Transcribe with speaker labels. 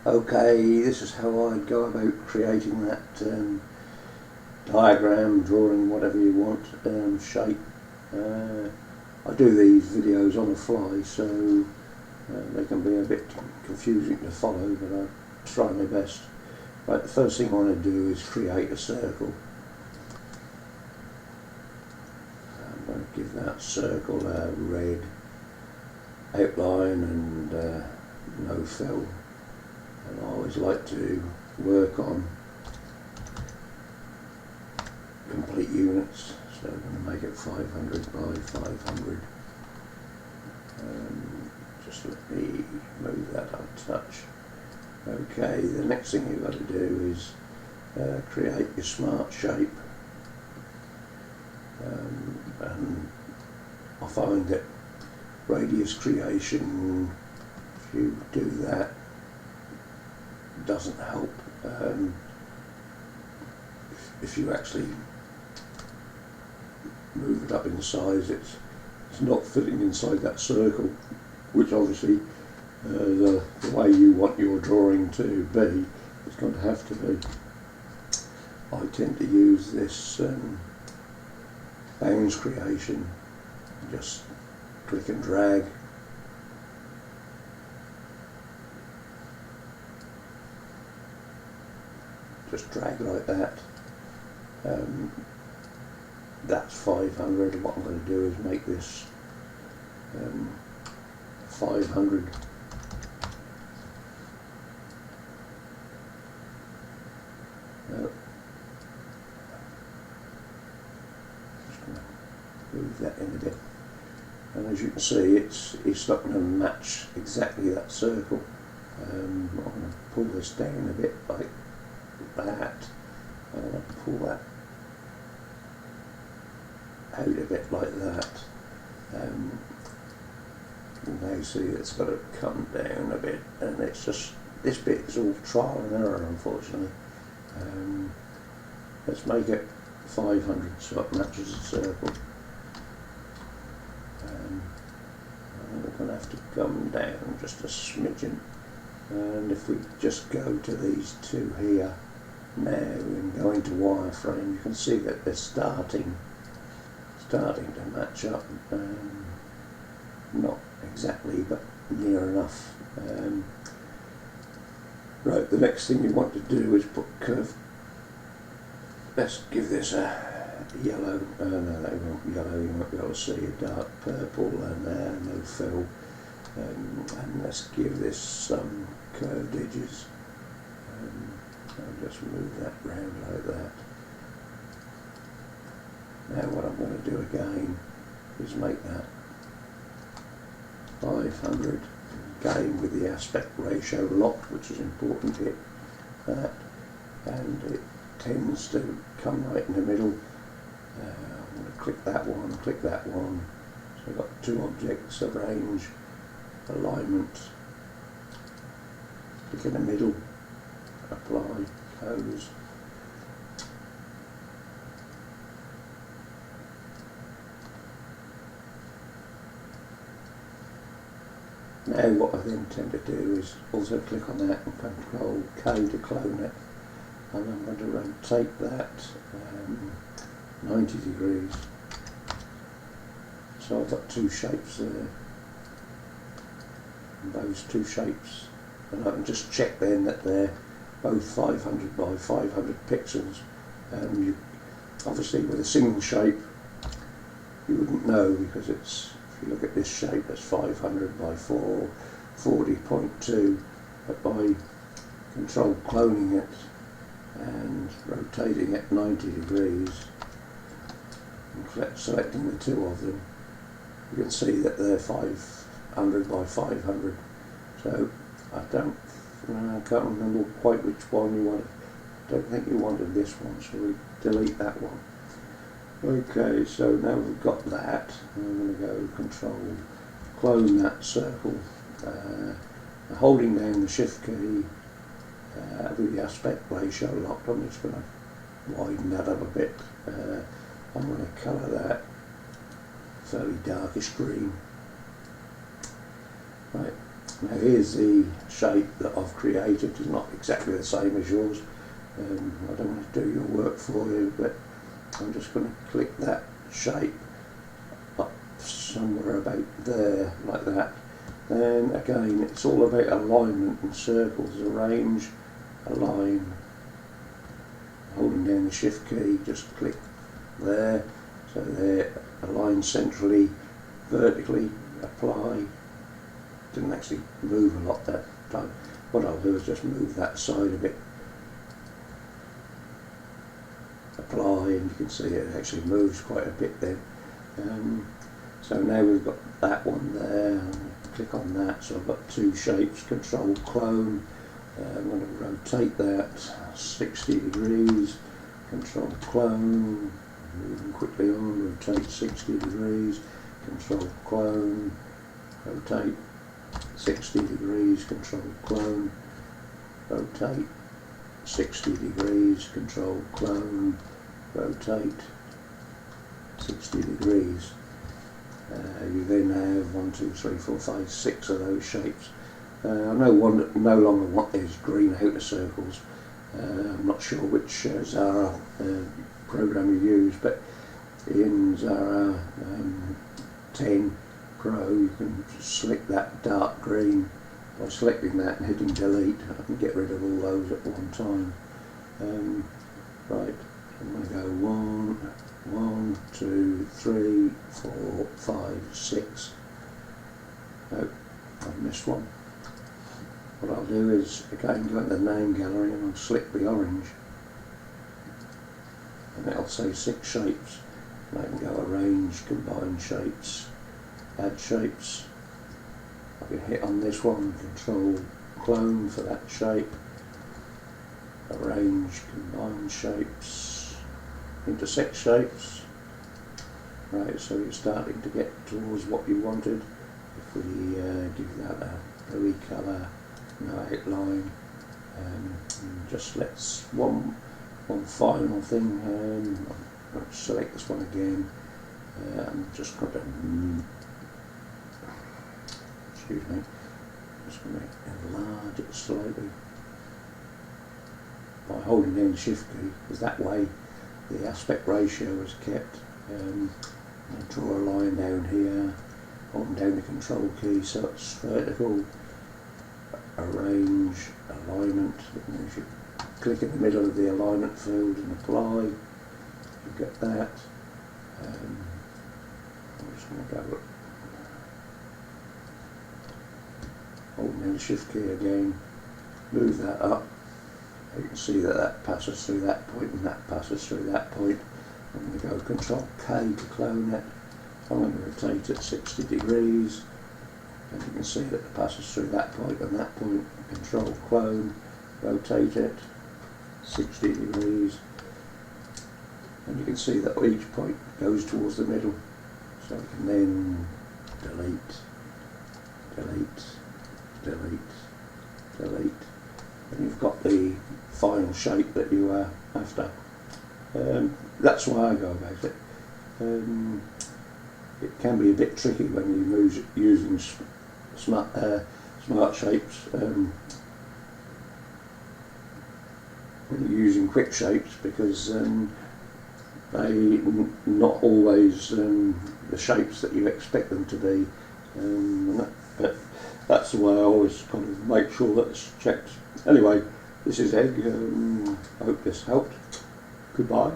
Speaker 1: Okay, this is how I'd go about creating that diagram, drawing, whatever you want, shape. I do these videos on the fly, so they can be a bit confusing to follow, but I try my best. Right, the first thing I want to do is create a circle. I'm going to give that circle a red outline and no fill. And I always like to work on complete units, so I'm going to make it 500 by 500. Just let me move that a touch. Okay, the next thing you've got to do is create your smart shape. And I find that radius creation, if you do that, doesn't help. If you actually move it up in size, it's not fitting inside that circle, which obviously the way you want your drawing to be is going to have to be. I tend to use this bounds creation, just click and drag. Just drag like that. That's 500. What I'm going to do is make this 500. Just going to move that in a bit. And as you can see, it's not going to match exactly that circle. I'm going to pull this down a bit like that. I'm going to pull that out a bit like that. Now see, it's got to come down a bit, and it's just, this bit is all trial and error, unfortunately. Let's make it 500 so it matches the circle. We're going to have to come down just a smidgen, and if we just go to these two here now and go into wireframe, you can see that they're starting to match up. Not exactly, but near enough. Right, the next thing you want to do is put curve. Let's give this a yellow. No, that won't be yellow. You might be able to see a dark purple and no fill. And let's give this some curved edges. I'll just move that round like that. Now what I'm going to do again is make that 500, again with the aspect ratio locked, which is important here, and it tends to come right in the middle. I'm going to click that one, so I've got two objects, arrange, alignment, click in the middle, apply, close. Now what I then tend to do is also click on that and Control K to clone it, and I'm going to rotate that 90 degrees. So I've got two shapes there, and those two shapes, and I can just check then that they're both 500 by 500 pixels. You, obviously with a single shape you wouldn't know, because it's, if you look at this shape, that's 500 by 440.2, but by control cloning it and rotating it 90 degrees and selecting the two of them, you can see that they're 500 by 500. So I can't remember quite which one you wanted. I don't think you wanted this one, so we delete that one. Okay, so now we've got that, I'm going to go Control, clone that circle, holding down the Shift key with the aspect ratio locked. I'm just going to widen that up a bit. I'm going to colour that fairly darkish green. Right, Now here's the shape that I've created. It's not exactly the same as yours. I don't want to do your work for you, but I'm just going to click that shape up somewhere about there, like that. And again, it's all about alignment and circles. Arrange, align, holding down the shift key, just click there, so they're aligned centrally, vertically, apply. Didn't actually move a lot that time. What I'll do is just move that side a bit, apply, and you can see it actually moves quite a bit there. So now we've got that one there. Click on that, so I've got two shapes. Control clone, I'm going to rotate that 60 degrees, control clone, moving quickly on, rotate 60 degrees, control clone, rotate 60 degrees, control clone, rotate 60 degrees, control clone, rotate 60 degrees. You then have 1, 2, 3, 4, 5, 6 of those shapes. I no longer want these green outer circles. I'm not sure which Xara program you use, but in Xara 10 Pro you can select that dark green. By selecting that and hitting delete, I can get rid of all those at one time. Right, I'm going to go 1, 2, 3, 4, 5, 6. No, I've missed one. What I'll do is again go into the name gallery and I'll select the orange, and it'll say 6 shapes. And I can go arrange, combine shapes, add shapes. I can hit on this one, control clone for that shape, arrange, combine shapes, intersect shapes. Right, so you're starting to get towards what you wanted. If we give that a bluey colour, no outline, just let's one final thing. I'm going to select this one again. I'm just going to excuse me. Just going to enlarge it slightly by holding down the shift key, because that way the aspect ratio is kept. I draw a line down here, holding down the control key so it's vertical. Arrange, alignment, and if you click in the middle of the alignment field and apply, you get that. I'm just going to go holding down the shift key again, move that up. You can see that that passes through that point and that passes through that point. I'm going to go Control K to clone it. I'm going to rotate it 60 degrees. And you can see that it passes through that point and that point. Control clone, rotate it 60 degrees. And you can see that each point goes towards the middle. So you can then delete, delete, delete, delete. And you've got the final shape that you are after. That's why I go about it. It can be a bit tricky when you using smart shapes. When you're using quick shapes, because they not always the shapes that you expect them to be. But that's the way I always kind of make sure that it's checked. Anyway, this is Egg. I hope this helped. Goodbye.